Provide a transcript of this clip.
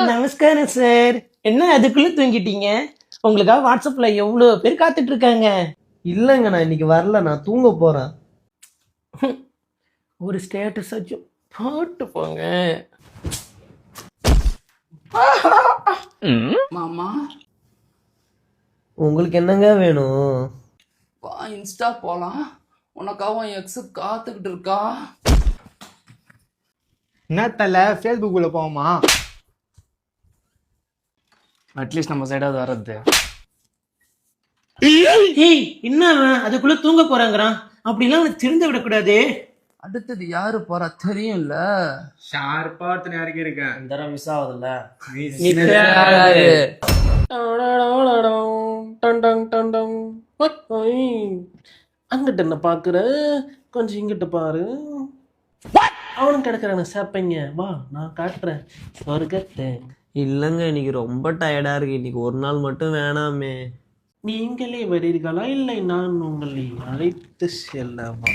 நமஸ்காரம் சார். என்ன அதுக்குள்ள தூங்கிட்டீங்க? உங்களுக்காக வாட்ஸ்அப்ல எவ்வளவு பேர் காத்துட்டு இருக்காங்க. இல்லைங்க, நான் இன்னைக்கு வரல, நான் தூங்க போறேன். ஒரு ஸ்டேட்டஸ் ஆச்சும் போட்டு போங்க. மாமா உங்களுக்கு என்னங்க வேணும்? வா இன்ஸ்டா போலாம். உனக்காக எக்ஸு காத்துக்கிட்டு இருக்கா. என்ன தல ஃபேஸ்புக்குள்ள போவோமா? அட்லீஸ்ட் நம்ம சைடாவது வர்றது. ஏய், என்ன அவன் அதுக்குள்ள தூங்க போறாங்கறான்? அப்படிலாம் அவனை திருந்த விடக்கூடாது. அடுத்தது யாரு போறா தெரியும்ல. ஷார்ப்பா ஒருத்தனை இறக்கி இருக்கேன். இந்த தடவை மிஸ் ஆகுதுல்ல. அங்கிட்ட என்ன பாக்குற, கொஞ்சம் இங்கிட்ட பாரு. அவனும் கிடக்குறானு சாப்பைங்க. வா நான் காட்டுறேன் சொர்க்கத்தை. இல்லைங்க, இன்னைக்கு ரொம்ப டயர்டா இருக்கு. இன்னைக்கு ஒரு நாள் மட்டும் வேணாமே. நீங்களே வரீர்களா இல்லை நான் உங்களை அழைத்து செல்லவா?